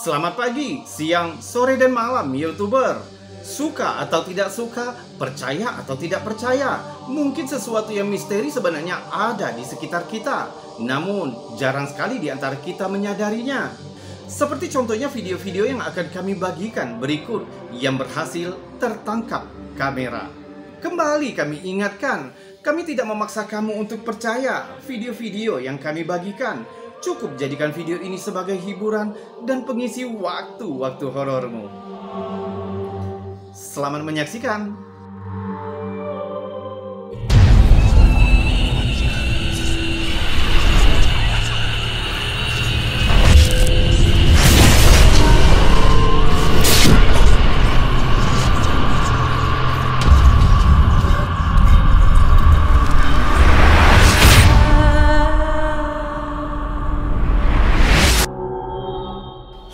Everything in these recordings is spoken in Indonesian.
Selamat pagi, siang, sore, dan malam, YouTuber. Suka atau tidak suka, percaya atau tidak percaya, mungkin sesuatu yang misteri sebenarnya ada di sekitar kita. Namun, jarang sekali di antara kita menyadarinya. Seperti contohnya video-video yang akan kami bagikan berikut yang berhasil tertangkap kamera. Kembali kami ingatkan, kami tidak memaksa kamu untuk percaya video-video yang kami bagikan. Cukup jadikan video ini sebagai hiburan dan pengisi waktu-waktu horormu. Selamat menyaksikan.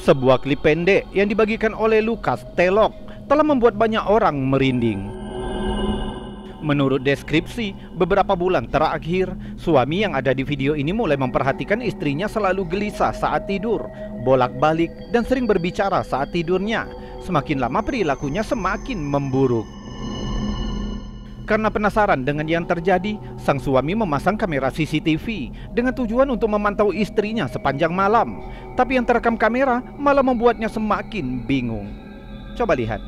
Sebuah klip pendek yang dibagikan oleh Lucas Telok telah membuat banyak orang merinding. Menurut deskripsi, beberapa bulan terakhir, suami yang ada di video ini mulai memperhatikan istrinya selalu gelisah saat tidur, bolak-balik, dan sering berbicara saat tidurnya. Semakin lama perilakunya semakin memburuk. Karena penasaran dengan yang terjadi, sang suami memasang kamera CCTV dengan tujuan untuk memantau istrinya sepanjang malam. Tapi yang terekam kamera malah membuatnya semakin bingung. Coba lihat.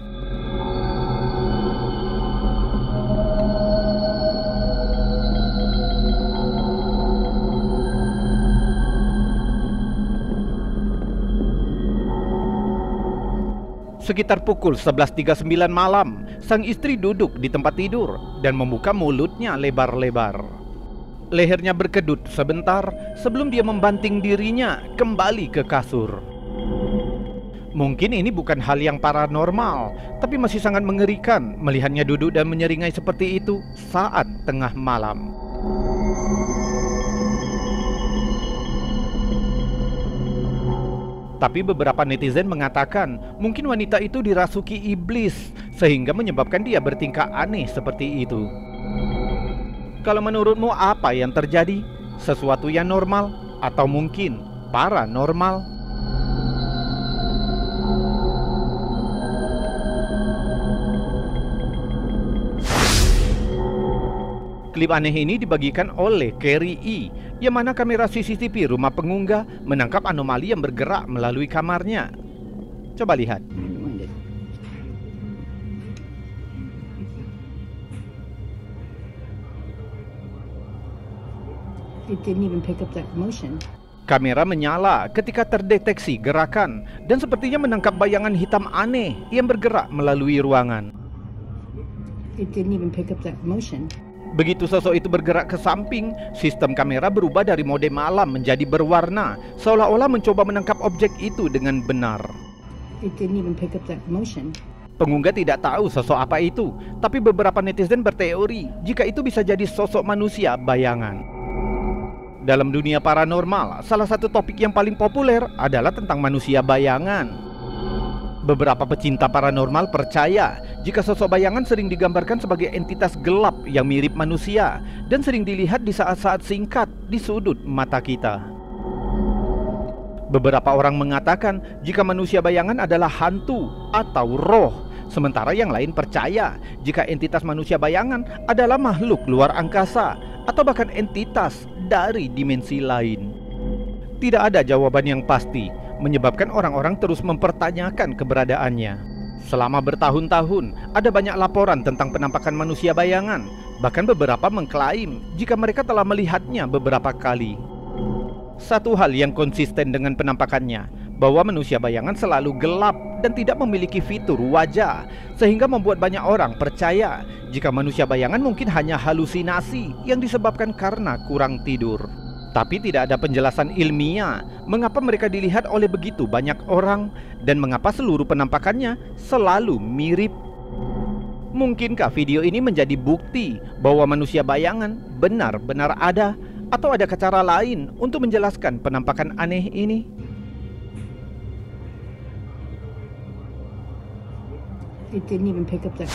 Sekitar pukul 11.39 malam, sang istri duduk di tempat tidur dan membuka mulutnya lebar-lebar. Lehernya berkedut sebentar sebelum dia membanting dirinya kembali ke kasur. Mungkin ini bukan hal yang paranormal, tapi masih sangat mengerikan melihatnya duduk dan menyeringai seperti itu saat tengah malam. Tapi beberapa netizen mengatakan mungkin wanita itu dirasuki iblis sehingga menyebabkan dia bertingkah aneh seperti itu. Kalau menurutmu apa yang terjadi? Sesuatu yang normal atau mungkin paranormal? Klip aneh ini dibagikan oleh Kerry E, yang mana kamera CCTV rumah pengunggah menangkap anomali yang bergerak melalui kamarnya. Coba lihat. It didn't even pick up that motion. Kamera menyala ketika terdeteksi gerakan dan sepertinya menangkap bayangan hitam aneh yang bergerak melalui ruangan. It didn't even pick up that motion. Begitu sosok itu bergerak ke samping, sistem kamera berubah dari mode malam menjadi berwarna, seolah-olah mencoba menangkap objek itu dengan benar. It didn't even pick up that motion. Pengunggah tidak tahu sosok apa itu, tapi beberapa netizen berteori jika itu bisa jadi sosok manusia bayangan. Dalam dunia paranormal, salah satu topik yang paling populer adalah tentang manusia bayangan. Beberapa pecinta paranormal percaya jika sosok bayangan sering digambarkan sebagai entitas gelap yang mirip manusia dan sering dilihat di saat-saat singkat di sudut mata kita. Beberapa orang mengatakan jika manusia bayangan adalah hantu atau roh, sementara yang lain percaya jika entitas manusia bayangan adalah makhluk luar angkasa atau bahkan entitas dari dimensi lain. Tidak ada jawaban yang pasti, menyebabkan orang-orang terus mempertanyakan keberadaannya. Selama bertahun-tahun, ada banyak laporan tentang penampakan manusia bayangan. Bahkan beberapa mengklaim jika mereka telah melihatnya beberapa kali. Satu hal yang konsisten dengan penampakannya, bahwa manusia bayangan selalu gelap dan tidak memiliki fitur wajah, sehingga membuat banyak orang percaya jika manusia bayangan mungkin hanya halusinasi yang disebabkan karena kurang tidur. Tapi tidak ada penjelasan ilmiah mengapa mereka dilihat oleh begitu banyak orang dan mengapa seluruh penampakannya selalu mirip. Mungkinkah video ini menjadi bukti bahwa manusia bayangan benar-benar ada, atau ada cara lain untuk menjelaskan penampakan aneh ini? It didn't even pick up that.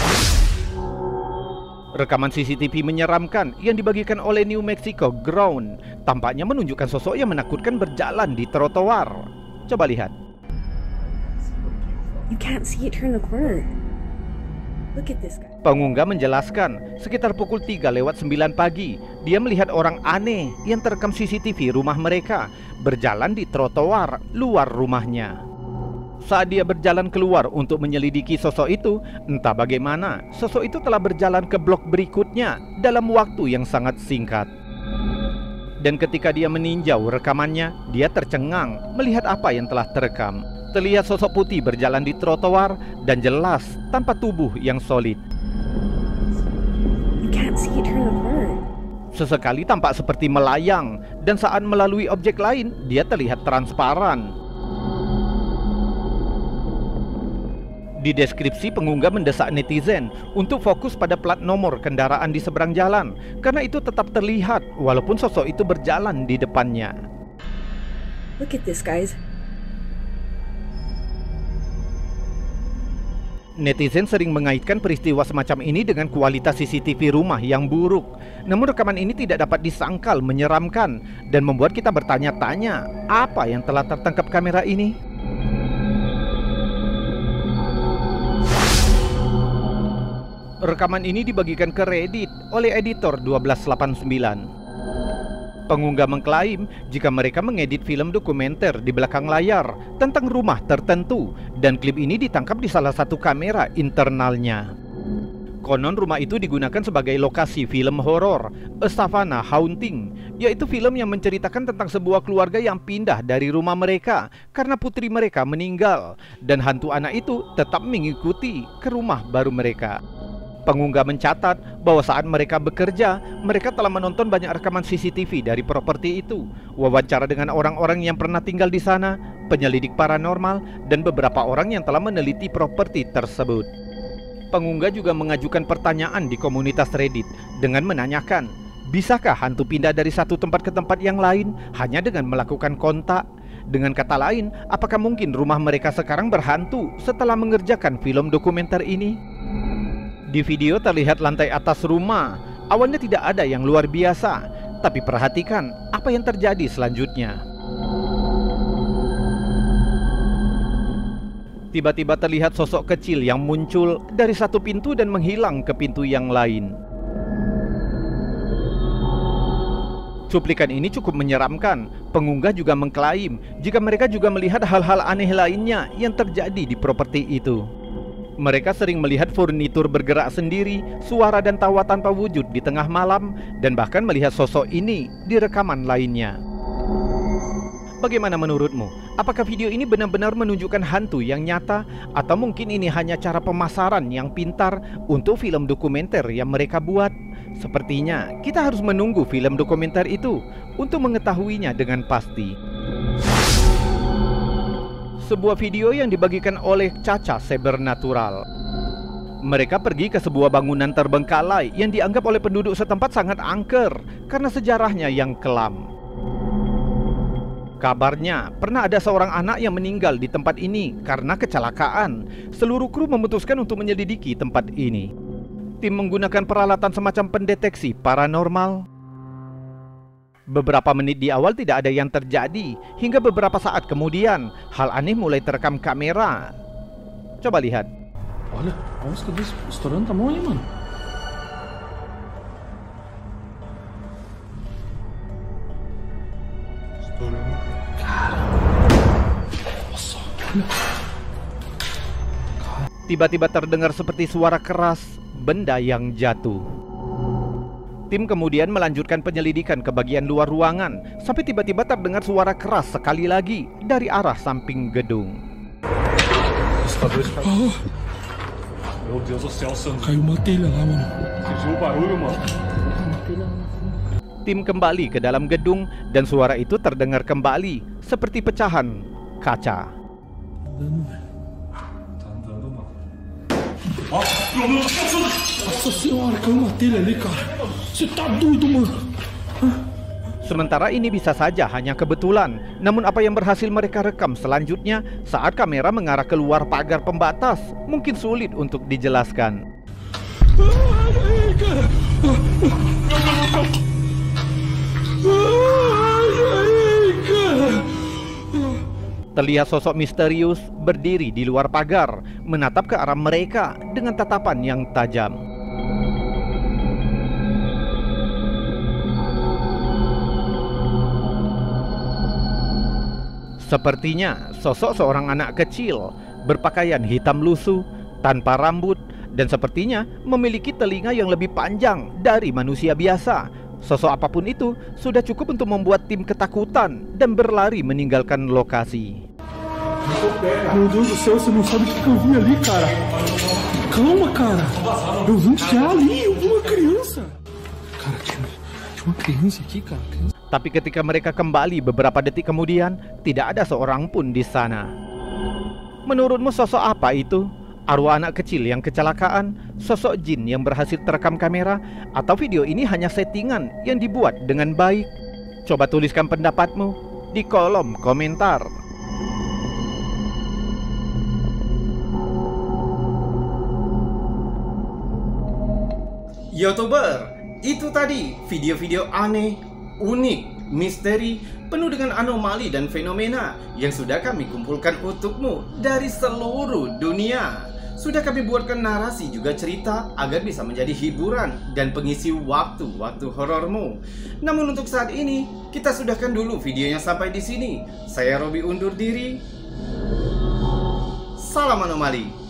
Rekaman CCTV menyeramkan yang dibagikan oleh New Mexico Ground tampaknya menunjukkan sosok yang menakutkan berjalan di trotoar. Coba lihat. You can't see it turn the corner. Look at this guy. Pengunggah menjelaskan, sekitar pukul 3:09 pagi, dia melihat orang aneh yang terekam CCTV rumah mereka berjalan di trotoar luar rumahnya. Saat dia berjalan keluar untuk menyelidiki sosok itu, entah bagaimana, sosok itu telah berjalan ke blok berikutnya dalam waktu yang sangat singkat. Dan ketika dia meninjau rekamannya, dia tercengang melihat apa yang telah terekam. Terlihat sosok putih berjalan di trotoar dan jelas tanpa tubuh yang solid. You can't see it turn the corner. Sesekali tampak seperti melayang, dan saat melalui objek lain, dia terlihat transparan. Di deskripsi, pengunggah mendesak netizen untuk fokus pada plat nomor kendaraan di seberang jalan, karena itu tetap terlihat walaupun sosok itu berjalan di depannya. Look at this, guys. Netizen sering mengaitkan peristiwa semacam ini dengan kualitas CCTV rumah yang buruk. Namun rekaman ini tidak dapat disangkal menyeramkan dan membuat kita bertanya-tanya, apa yang telah tertangkap kamera ini? Rekaman ini dibagikan ke Reddit oleh editor 1289. Pengunggah mengklaim jika mereka mengedit film dokumenter di belakang layar tentang rumah tertentu, dan klip ini ditangkap di salah satu kamera internalnya. Konon rumah itu digunakan sebagai lokasi film horor A Savannah Haunting, yaitu film yang menceritakan tentang sebuah keluarga yang pindah dari rumah mereka karena putri mereka meninggal, dan hantu anak itu tetap mengikuti ke rumah baru mereka. Pengunggah mencatat bahwa saat mereka bekerja, mereka telah menonton banyak rekaman CCTV dari properti itu, wawancara dengan orang-orang yang pernah tinggal di sana, penyelidik paranormal, dan beberapa orang yang telah meneliti properti tersebut. Pengunggah juga mengajukan pertanyaan di komunitas Reddit dengan menanyakan, bisakah hantu pindah dari satu tempat ke tempat yang lain hanya dengan melakukan kontak? Dengan kata lain, apakah mungkin rumah mereka sekarang berhantu setelah mengerjakan film dokumenter ini? Di video terlihat lantai atas rumah. Awalnya tidak ada yang luar biasa, tapi perhatikan apa yang terjadi selanjutnya. Tiba-tiba terlihat sosok kecil yang muncul dari satu pintu dan menghilang ke pintu yang lain. Cuplikan ini cukup menyeramkan. Pengunggah juga mengklaim jika mereka juga melihat hal-hal aneh lainnya yang terjadi di properti itu. Mereka sering melihat furnitur bergerak sendiri, suara dan tawa tanpa wujud di tengah malam, dan bahkan melihat sosok ini di rekaman lainnya. Bagaimana menurutmu? Apakah video ini benar-benar menunjukkan hantu yang nyata, atau mungkin ini hanya cara pemasaran yang pintar untuk film dokumenter yang mereka buat? Sepertinya kita harus menunggu film dokumenter itu untuk mengetahuinya dengan pasti. Sebuah video yang dibagikan oleh Caca Sebernatural. Mereka pergi ke sebuah bangunan terbengkalai yang dianggap oleh penduduk setempat sangat angker karena sejarahnya yang kelam. Kabarnya pernah ada seorang anak yang meninggal di tempat ini karena kecelakaan. Seluruh kru memutuskan untuk menyelidiki tempat ini. Tim menggunakan peralatan semacam pendeteksi paranormal. Beberapa menit di awal tidak ada yang terjadi, hingga beberapa saat kemudian hal aneh mulai terekam kamera. Coba lihat. Olha a música desse estourando tamanho, mano. Estourando. Cara. Nossa, olha. Tiba-tiba terdengar seperti suara keras benda yang jatuh. Tim kemudian melanjutkan penyelidikan ke bagian luar ruangan sampai tiba-tiba terdengar suara keras sekali lagi dari arah samping gedung. Meu Deus do céu, Sandro. Caiu uma telha lá, mano. Sentiu o barulho, mano? Tim kembali ke dalam gedung dan suara itu terdengar kembali seperti pecahan kaca. Nossa senhora, caiu uma telha ali, cara. Você tá doido, mano? Sementara ini bisa saja hanya kebetulan, namun apa yang berhasil mereka rekam selanjutnya saat kamera mengarah keluar pagar pembatas mungkin sulit untuk dijelaskan. Terlihat sosok misterius berdiri di luar pagar, menatap ke arah mereka dengan tatapan yang tajam. Sepertinya sosok seorang anak kecil berpakaian hitam lusuh, tanpa rambut, dan sepertinya memiliki telinga yang lebih panjang dari manusia biasa. Sosok apapun itu sudah cukup untuk membuat tim ketakutan dan berlari meninggalkan lokasi. Meu Deus do céu, você não sabe o que eu vi ali, cara. Calma, cara. Eu vi um piá ali, eu vi uma criança. Cara, tinha uma criança aqui, cara. Tapi ketika mereka kembali beberapa detik kemudian, tidak ada seorang pun di sana. Menurutmu sosok apa itu? Arwah anak kecil yang kecelakaan, sosok jin yang berhasil terekam kamera, atau video ini hanya settingan yang dibuat dengan baik? Coba tuliskan pendapatmu di kolom komentar. YouTuber, itu tadi video-video aneh, unik, misteri, penuh dengan anomali dan fenomena yang sudah kami kumpulkan untukmu dari seluruh dunia. Sudah kami buatkan narasi juga cerita agar bisa menjadi hiburan dan pengisi waktu-waktu horormu. Namun untuk saat ini, kita sudahkan dulu videonya sampai di sini. Saya Robi undur diri. Salam anomali.